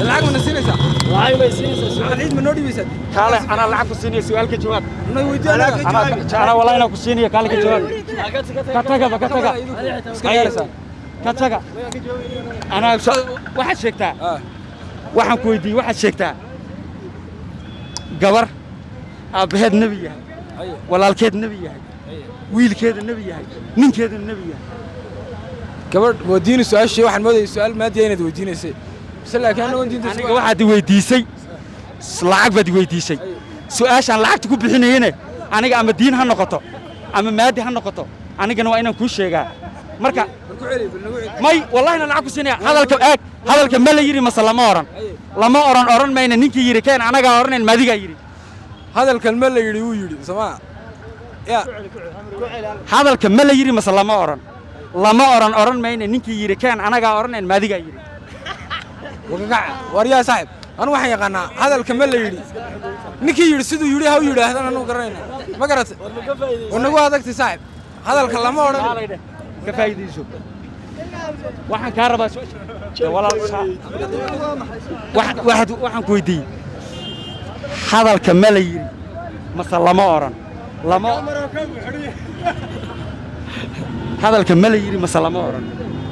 العقل من السينسة والله ما يصير العيد من نودي بيسد كاله أنا العب كسيني سؤالك جواب أنا ويدي أنا والله أنا كسيني كالك جواب كتاكا كتاكا أنا واحد شكتا واحد كويدي واحد شكتا قبر أبهد نبيه ولا الكيد نبيه ويل كيد النبي من كيد النبي كبر وديني سؤال شيء واحد ما سؤال ما دينا وديني شيء بس لا كانوا وديني واحد ويديسي لعق بدي ويديسي سؤال عشان لعق تكون بحين هنا أنا أما الدين هالنقطة أما مادي هالنقطة أنا جنوا إنا كل شيء مركا ماي والله أنا لعق سنة هذا الكمال يجري مثلا لما أوران ما إن نيجي يجري كان أنا جاورن المادي يجري هذا الكمال يجري ويجري سماع يا هذا الكمال يجري مثلا لما أوران ما إن نيجي يجري كان أنا جاورن المادي يجري وقع وريا صاحب أنا واحد يقنا هذا الكمال يجري نيجي يرسدو يجري هاو يجري هذا أنا قرينا ما قرأت ونقول هذا صاحب هذا الكلام أوران كفاية شوف واحد كهرباء ولا واحد كويدي هذا الكمال يجري مثلا لما هذا الكمال يجري مثلا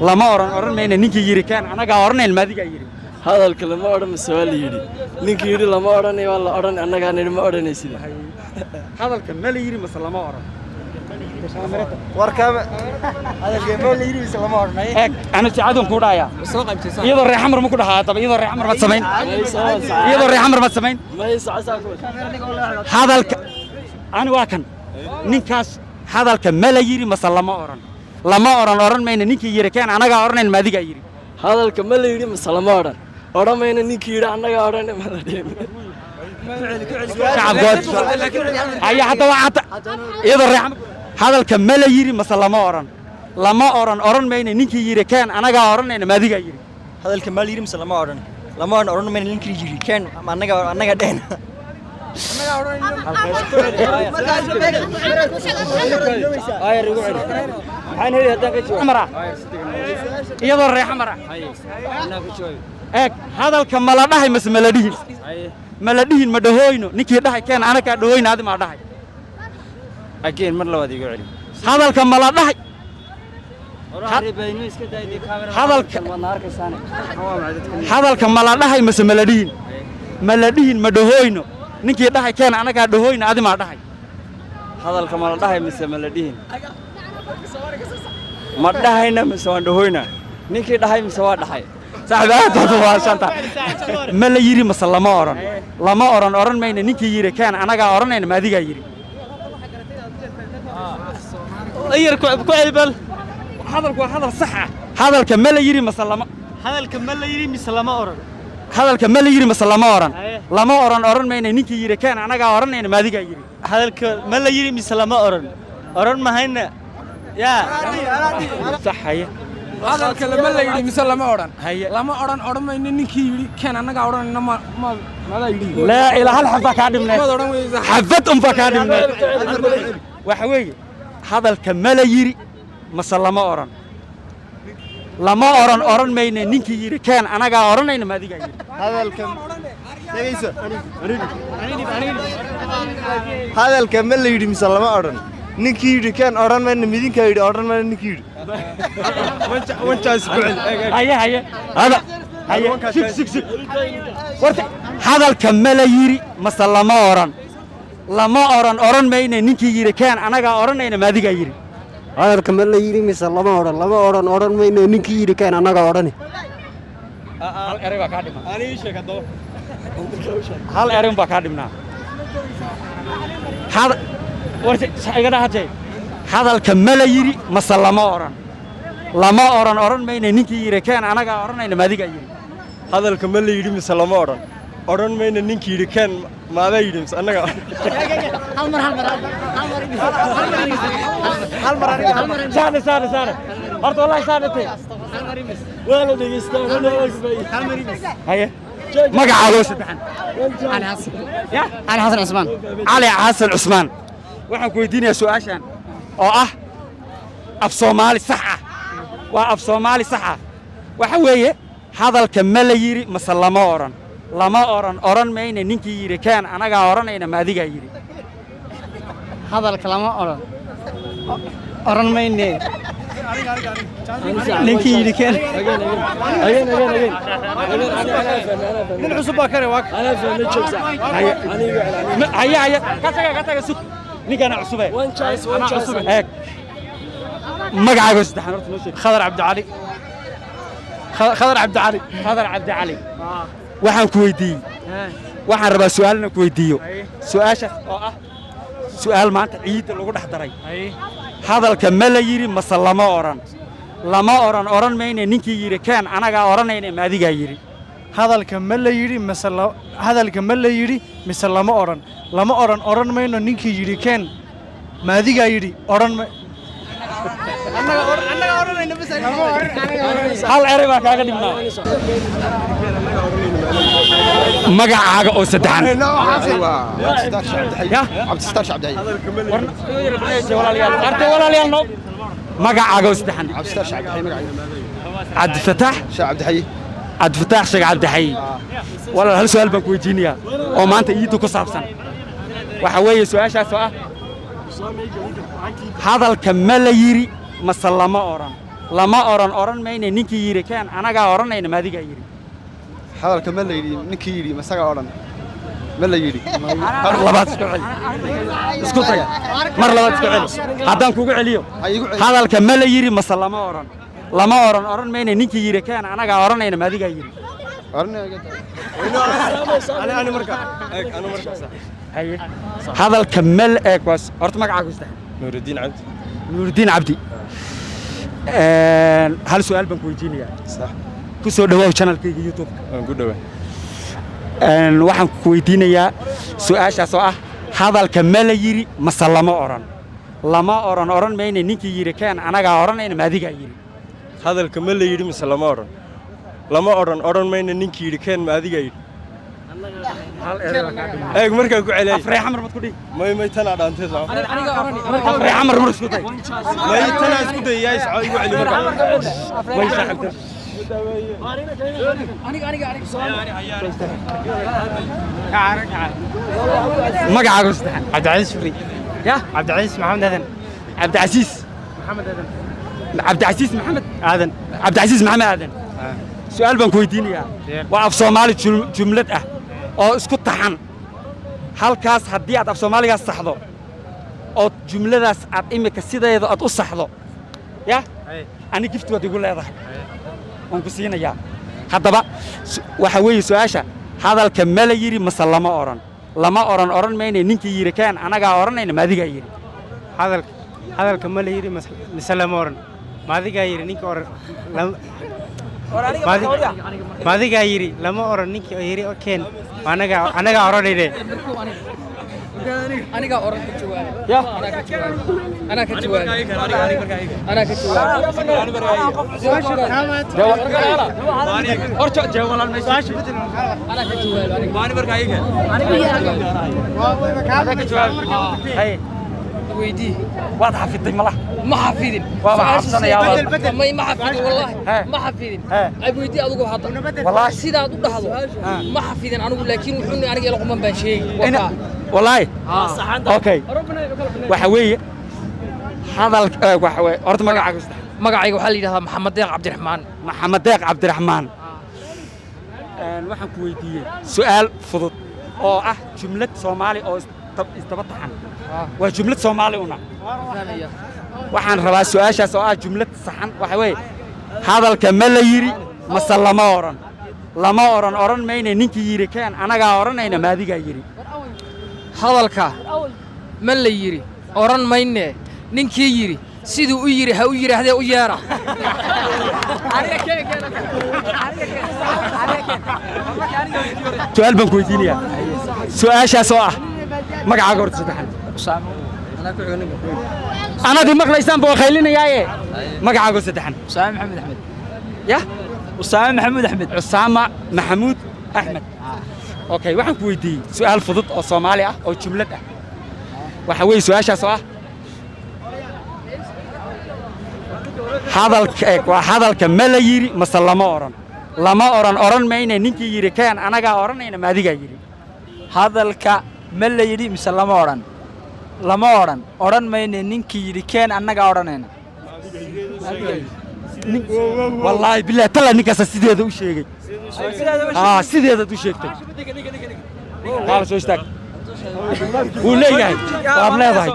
لما أوران ما إن نيجي يجري كان أنا جاورن المادي يجري هذا الكلام أوران السؤال يجري نيجي يجري لما أوران ولا أوران أنا كان ما أوران يصير هذا الكمال يجري مثلا أوران وركاب هذا الكمال يجري مثلا أوران أنا سعادهم كورايا يضر ريح حمر مكودا هذا طب يضر ريح حمر ما تسمين يضر ريح حمر ما تسمين ما يسعى هذا أنا واكن نيكاس هذا الكمال يجري مثلا لما أوران ما إن نيجي يجري كان أنا جاورن المادي يجري هذا الكمال يجري مثلا أوران ما إن نيجي يجري أنا جاورن المادي شعب قد أي حتى يضر ريح هذا الكمال يجري مثلا لما أوران ما إن نيجي يجري كان أنا جاورن المادي يجري هذا الكمال يجري مثلا لما أوران ما إن نيجي يجري كان أنا قاعدين يضر ريح حمراء هذا الكمال ده مس ملدين مدهوينو نكي ده كان أنا كدهوين هذا ما ده أكيد مرة ودي يقولي هذا الكمال ده هذا الكمال ده مس ملدين مدهوينو نكي ده كان أنا كدهوين هذا ما ده هذا الكمال ده مس ملدين ما ده هنا مس مدهوينا نكي ده مس واحد ده صاحبات هذا شانتا ملا يري مثلا لما أوران ما إن نيجي يري كان أنا جاورن إن ما دي جايري أير كوالبل هذا صح هذا الكمال يري مثلا هذا الكمال يجري مثلا أوران هذا الكمال يري مثلا لما أوران ما إن نيجي يري كان أنا جاورن إن ما دي جايري هذا الكمال يجري مثلا أوران ما هنا يا صح هي هذا الكلام اللي يجري مثلا لما أوران ما إن نيجي يري كان أنا جاورن إن ما لا يجري لا إلى هالحفظ كادمنا حفظت كادمنا وحوي هذا الكمال يري مثلا لما أوران ما إن نيجي يري كان أنا جاورن إن ما دي جايري هذا الكمال يجري مثلا نيجي يجري كان أوران ما إن مدين كيجري أوران ما إن نيجي يجري وانت اسكول هيا هذا هيا سك هذا الكمال يري مثلا لما أوران ما إن نيجي يري كان أنا جاورن إن ما دي جايري هذا الكمال يجري مثلا لما أوران ما إن نيجي يجري كان أنا جاورن هل أريبا كادم أنا إيش كده هل أريبا كادمنا هذا ورث سأيقنا هذا هذا الكمال يري مثلا لما أوران ما إن نيجي يري كان أنا جاورن إن ما دي جايري هذا الكمال يجري مثلا أوران ما إن نيجي يجري كان ما ذا يجري أنا هالمرة سارة أرد والله سارتي ولا دقيستان هيا ما قاعد سبحان علي حسن يا علي حسن عثمان علي حسن عثمان waxaan ku weydiinayaa su'aashan oo ah af Soomaali sax ah waa af Soomaali sax ah waxa weeye hadalka ma la yiri mase lama oran mayna ninkii yiri keen anagaa oranayna ma adigaa yiri hadalka lama oran mayne ninkii yiri keen nin cusub baa kare waa ana fahmay joogsa haya ka taga sug ninkana cusube eeg magacaaga saddexan horta noo sheeg khadar cabdi cali waxaan ku weydiiyey waxaan rabaa su'aalna ku weydiiyo su'aashaas oo ah su'aal maanta ciidda lagu dhex daray hadalka ma la yiri mase lama oran mayna ninkii yiri keen anagaa oranayna ma adigaa yiri hadalka ma la yiri mise lama oran mayno ninkii yiri keen ma adigaa yiri oran ma annaga oranayna bas hal eray baa kaaga dhibnaa magacaaga oo saddexan cabdistaar cabdi walaalyaal no magacaaga oo saddexan cabdistaar cabdi cabdifataax cabdi cabdifataax sheeg cabdixayi walaal hal su'aal baan ku weydiinayaa oo maanta iiddu ku saabsan waxa weeye su'aashaas oo ah hadalka ma la yiri mase lama oran mayna ninkii yiri keen anagaa oranayna ma adigaa yiri hadalka ma la yidhi ninkii yidhi masaga odhan ma la yidhi mar labaad isku taga mar labaad isku celi haddaan kugu celiyo hadalka ma la yiri mase lama oran mayna ninkii yiri keen anagaa oranayna ma adigaa yiri hadalka mal eeg waas horta magacaaga istaa nuurudiin cabdi hal su'aal baan ku weydiinayaa ku soo dhawaaw channelkayga YouTube waan ku dhawaa waxaan ku weydiinayaa su'aashaas oo ah hadalka ma la yiri mase lama oran mayna ninkii yiri keen anagaa oranayna ma adigaa yiri hadalka ma la yiri mise lama oran mayna ninkii yiri keen ma adigaa yiri eeg markaa ku celiyay afrey xamar mad ku dhig may tana dhaantay soo afrey xamar mar isku day may tana isku dayay soo igu celi markaa way saxabta magacaaga saddexan cabdicasiis shukri ya cabdicasiis maxamed aadan cabdicasiis maxamed aadan su'aal baan ku weydiinayaa waa af Soomaali jumlad ah oo isku taxan halkaas haddii aad af Soomaaligaas saxdo oo jumladaas aad imika sideeda aad u saxdo ya ani gift waad igu leedahay waan ku siinayaa haddaba waxa weeye su'aasha hadalka ma la yiri mase lama oran mayna ninkii yiri keen anagaa oranayna ma adigaa yiri hadalka ma la yiri mise lama oran ma adigaa yiri ninkii oran ma adigaa yiri lama oran ninkii yiri keen anagaa oranayne aniga oran ka jawaab ana ka jawaab horta jawaab meesha ana ka jawaab maani markaa iga ana ka jawaab hay weydii waad xafiday malaha ma xafidin waa xafsanayaa ma xafidin wallahi ma xafidin ay weydii adigu hadda wallahi sidaad u dhahdo ma xafidin anigu laakiin wuxuu aniga ila quman baan sheegay والله اوكي waxa weeye hadalka waxa weeye horta magacaaga magacayga waxa la yiraahdaa maxamed deeq cabdiraxmaan waxaan ku weydiiyey su'aal fudud oo ah jumlad Soomaali oo isdaba taxan waa jumlad Soomaali una waxaan rabaa su'aashaas oo ah jumlad saxan waxa weeye hadalka ma la yiri mase lama oran mayna ninkii yiri keen anagaa oranayna ma adigaa yiri hadalka ma la yiri oran mayne ninkii yiri siduu u yiri ha u yiraahdee u yeera su'aal baan ku weydiinayaa su'aashaas oo ah magacaaga horta saddexan anadii maqlaysaan buu khaylinayaaye magacaaga saddexan Usaama Maxamuud Axmed Usaama Maxamuud Axmed اوكي waxaan ku weydiiyey su'aal fudud oo Soomaali ah oo jumlad ah waxa weeye su'aashaas oo ah hadalka ma la yiri mase lama lama oran mayne ninkii yidhi keen anagaa odhanayna ma adigaa yidhi hadalka ma la yidhi mise lama odhan lama odhan mayne ninkii yidhi keen annagaa odhanayna wallaahi bilaahi talla ninkaasa sideeda u sheegay sideedaad u sheegtay qaala soo istaag wuu leeyahay waad leedahay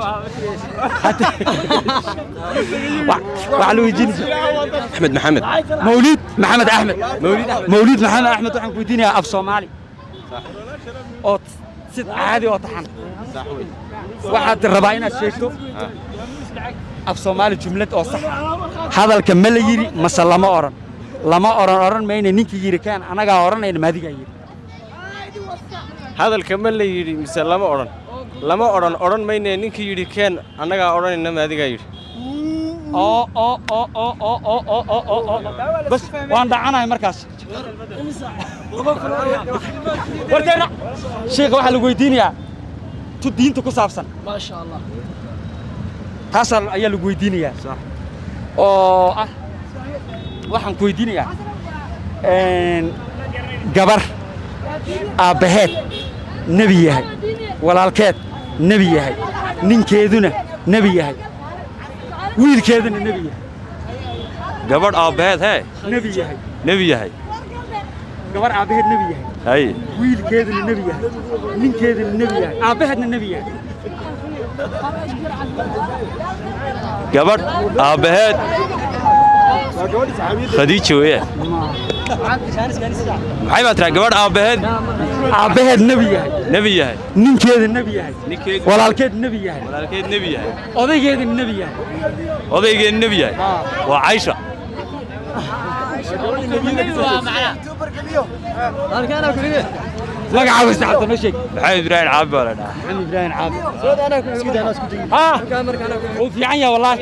waxaa la weydiinaysa axmed maxamed mawliid maxamed axmed waxaan ku weydiinayaa af soomaali oo si caadi oo taxan waxaad rabaa inaad sheegto af soomaali jumlad oo sax ah hadalka ma la yidhi mase lama odhan mayne ninkii yidhi keen anagaa odhanayna ma adigaa yidhi hadalka ma la yidhi mise lama odhan mayne ninkii yidhi keen annagaa odhanayna ma adigaa yidhi bas waan dhacanahay markaas warkeena sheekha waxaa lagu weydiinayaa tu diinta ku saabsan maasha allah taasaa ayaa lagu weydiinayaa oo ah waxaan ku weydiinayaa gabar aabbaheed nebi yahay walaalkeed nebi yahay ninkeeduna nebi yahay wiilkeeduna nebi yahay gabadh aabbaheed hee nebi yahay gabar aabbaheed nebi yahay haye wiilkeeduna nebi yahay ninkeeduna nebi yahay aabbaheedna nebi yahay gabadh aabbaheed khadiija weeye maxay baa tiraa gabadh aabbaheed nebi yahay ninkeeda nebi yahay walaalkeed nebi yahay odaygeedana nebi yahay waa caysha magacaaga saxda noo sheeg maxamed ibraahim caabi baa la dhahaa maxamed ibraahim caabi wuu fiican yahay wallaahi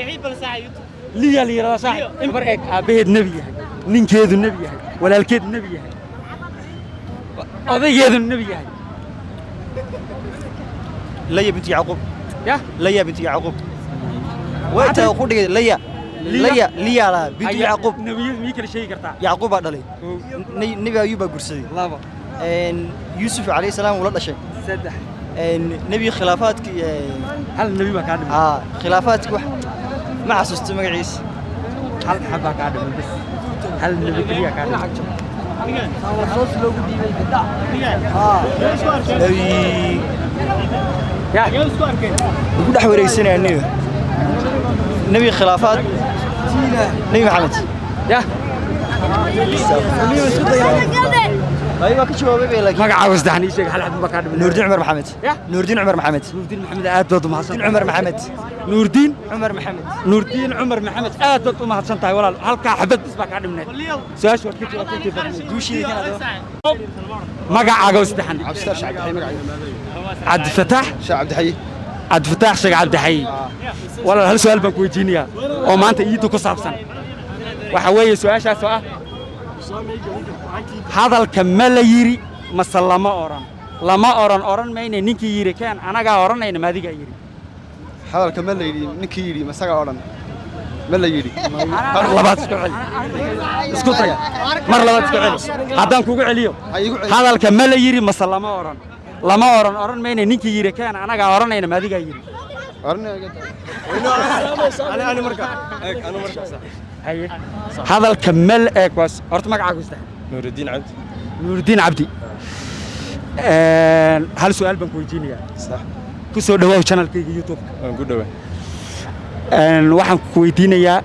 liya la yidhahdaa saaxib in bar eeg aabbaheed nebi yahay ninkeedu nebi yahay walaalkeed nebi yahay odaygeeduna nebi yahay laya binti yacquub ya laya binti yacquub wayta ku dhigay laya la binti yacquub nebiyadu mii kala sheegi kartaa yacquub baa dhalay nebi ayuub baa gursaday laba yuusuf calayhi salaam wuu la dhashay saddex nebi khilaafaadki hal nebi baa kaa dhimay khilaafaadki wax ma xasuusto magaciisa hal xabaa kaa dhimay bas hal nebi keliya kaa dhimay ugu dhex wareegsanaya nebi khilaafaad nebi maxamed ya waa ka jawaabay laakiin magacaaga saddexan ii sheeg hal xabaa kaa dhimay nuurdiin cumar maxamed nuurdiin cumar maxamed aad baad u mahadsan cumar maxamed nuurdiin cumar maxamed aad baad u mahadsan tahay walaal halkaa xabad bis baa kaa dhimneed su-aasha waad ka jawaabtay guushiida magacaaga saddexan cabdifataax cabdifataax sheeg cabdixayi walaal hal su'aal baan ku weydiinayaa oo maanta iidda ku saabsan waxa weeye su-aashaas oo ah hadalka ma la yidhi mase lama odhan mayne ninkii yidhi keen anagaa odhanayna ma adigaa yidhi hadalka ma la yidhi ninkii yidhi masagaa odhan ma la yidhi mar labaad isku celi isku day mar labaad isku celi haddaan kugu celiyo hadalka ma la yidhi mase lama odhan mayne ninkii yidhi keen anagaa odhanayna ma adigaa yidhi hadalka ma la eeg waas horta magacaagu istaa nuurdiin cabdi hal su'aal baan ku weydiinayaa ku soo dhawaaw channelkayga youtube waxaan ku weydiinayaa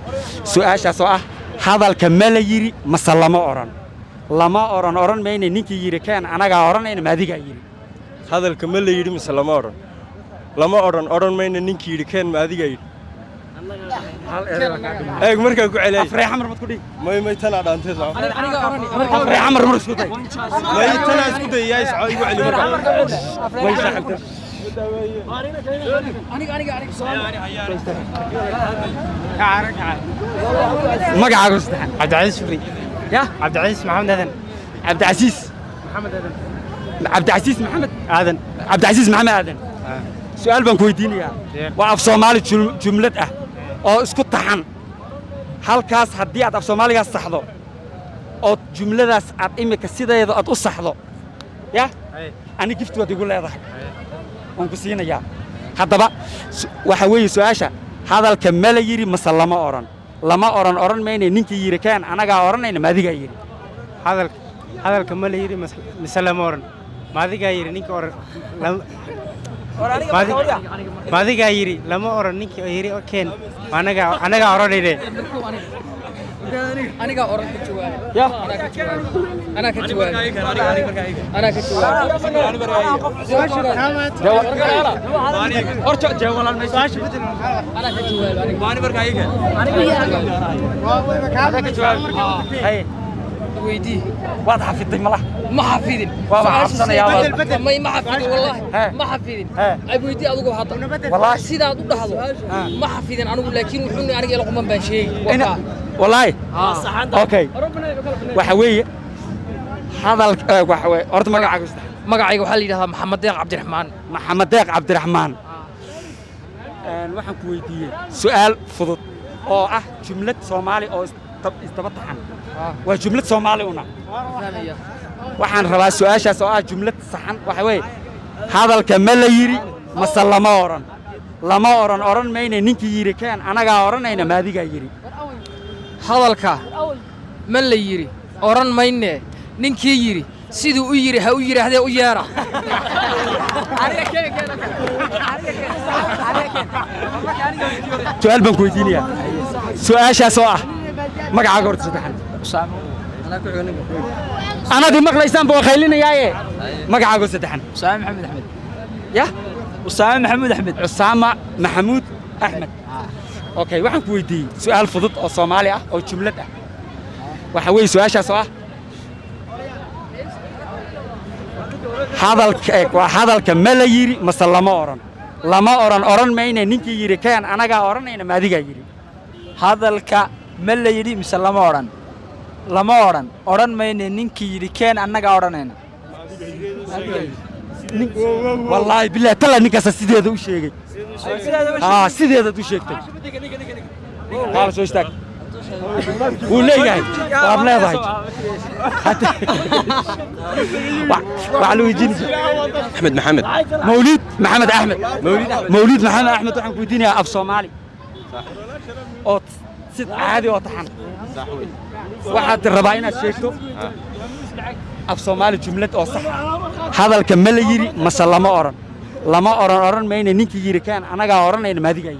su'aashaas oo ah hadalka ma la yidhi mase lama odhan mayne ninkii yidhi keen anagaa odhanayna ma adigaa yidhi hadalka ma la yidhi mise lama odhan mayne ninkii yidhi keen ma adigaa yidhi eeg markaa ku celiyay afree xamar mad ku dhigi may tanaa dhaantay soo afree xamar mar isku day may tanaa isku day yaa isco igu celi markaa way saaxibtay magacaagu saddexan cabdicasiis shukri ya cabdicasiis maxamed aadan cabdicasiis maxamed aadan su'aal baan ku weydiinayaa waa af soomaali jumlad ah oo isku taxan halkaas haddii aad af soomaaligaas saxdo oo jumladaas aad imika sideeda aad u saxdo ya ani gift waad igu leedahay aan ku siinayaa haddaba waxa weeye su'aasha hadalka ma la yiri mase lama oran mayne ninkii yiri kaan anagaa oranayna ma adigaa yiri hadalka ma la yiri mise lama oran ma adigaa yiri ninka oran ma adigaa yiri lama oran ninkii yiri keen anagaa oranayne aniga oran ka jawaab ya ana ka jawaab horta jawalan ma su'aasha ana ka jawaab maani markaa iga ka jawaab hay weydii waad xafiday malaha ما حفيدين ما حفيدين والله ما حفيدين أبويدي أقول هذا والله سيدا أقول هذا ما حفيدين أنا أقول لكن وحنا أنا يلا قمنا بشيء والله أوكي وحوي هذا وحوي أرد مقعد وحلي هذا محمد ديق عبد الرحمن waxaan ku weydiiyey su'aal fudud oo ah jumlad Soomaali oo istabataxan waa jumlad Soomaali una waxaan rabaa su'aashaas oo ah jumlad saxan waxa weeye hadalka ma la yiri mase lama oran mayne ninkii yiri kaan anagaa oranayna ma adigaa yiri hadalka ma la yiri oran mayne ninkii yiri siduu u yiri ha u yiraahdee u yeera su'aal baan ku weydiinayaa su'aashaas oo ah magacaaga horta saddexan أنا دي مقلة إنسان بوخيلين ياي مقعد سدحن أسامة محمود أحمد يا أسامة محمود أحمد أسامة محمود أحمد أوكي وحن كويدي سؤال فضط أو صومالي أو جملة وحوي سؤال شاسوا هذا الكمل يري مثلا لما أوران ماين نينكي يري كان أنا جا أوران إنه ما ديجا يري هذا الكمل يري مثلا لما أوران mayne ninkii yiri keen annaga oranayna والله بالله تلا نكاس سيدة وش يجي سيدة وش يكتب خلاص وش تك ولا جاي وابلا ضايج وعلو يجيني محمد مولود محمد أحمد وحن كوديني أب صومالي أو ست عادي وطحن واحد الرباينة شيكتو أب صومالي جملة أو صح هذا الكمل يجري مثلا لما أوران ماين نينكي يجري كان أنا جا أوران إنه ما دي جاي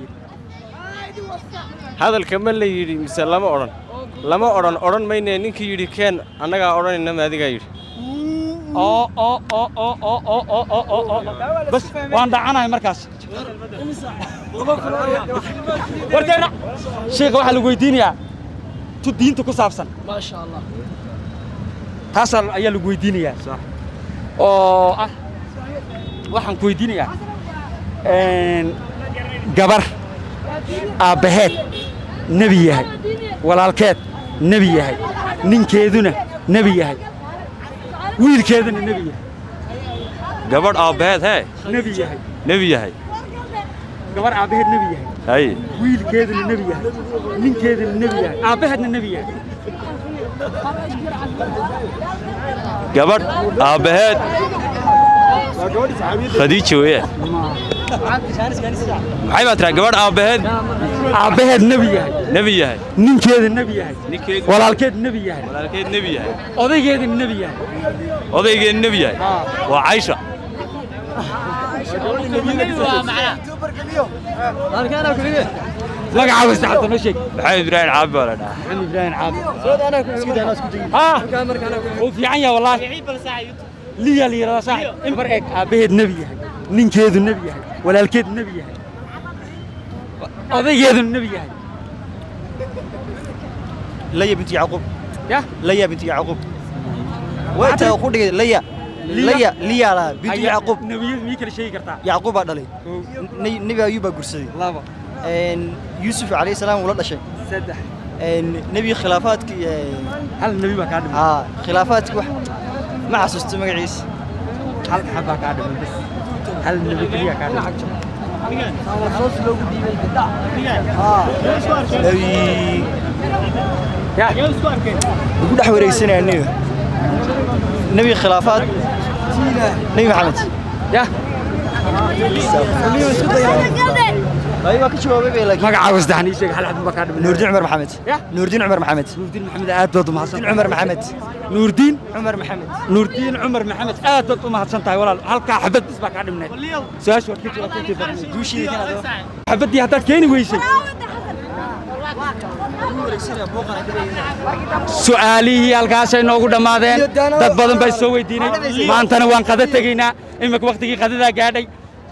هذا الكمل يجري مثلا لما أوران ماين نينكي يجري كان أنا جا أوران إنه ما دي جاي بس وأنا أنا مركز ورجعنا شيخ واحد لقيتيني تدين تكسافسن ما شاء الله تاسل أيها لقيتيني صح waxaan ku weydiinayaa gabar aabaheed nabi yahay walaalkeed nabi yahay ninkeeduna nabi yahay wiilkeeduna nabi yahay gabar aabaheed nabi yahay gabar aabaheed nabi yahay hay wiilkeeduna nabi yahay ninkeeduna nabi yahay aabaheedna nabi yahay gabar aabaheed خديجة وياه محي ما ترى قبل aabaheed نبي yahay ninkeeda nabi yahay walaalkeed nabi yahay odaygeeda nabi yahay waa Aisha magacaaga saxda noo sheeg maxamed ibraahim caabi wala dhaha maxamed ibraahim caabi oo fiican yahay wallahi liya liya saaxib in bar eeg aabaheed nabi yahay ninkeedu nabi yahay walaalkeed nabi yahay odaygeedu nabi yahay ليا بنت يعقوب يا ليا بنت يعقوب وانت اقول ليا لا بنت يعقوب نبي مي كل شيء كرتا يعقوب دلي نبي ايوب غرسدي لابا يوسف عليه السلام ولا دشي صدح نبي خلافاتك هل النبي ما كان خلافاتك ما حسست مقعيس هل حبا كان بس هل النبي كليا كان ugu dhex wareegsanaya nebi khilaafaad nebi maxamed ya أيوة كشوفي بيلك magacaaga saddexan ii sheeg hal xad ma ka dhiman نور الدين عمر محمد يا نور الدين عمر محمد nuurdiin maxamed aad baad u mahadsan عمر محمد nuurdiin عمر محمد nuurdiin cumar maxamed aad baad u mahadsan tahay walaal halkaa xabad bis baa kaa dhimneed su-aasha waad ka jawaabtay دوشي كان xabaddii haddaad keeni weysay su'aalihii halkaasay noogu dhammaadeen dad badan baa soo weydiinay maantana waan qada tegaynaa imika waqtigii qadadaa gaadhay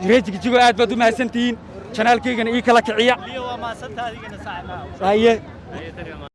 reejigijigo aad baad u mahadsantihiin janaalkaygana ii kala kiciya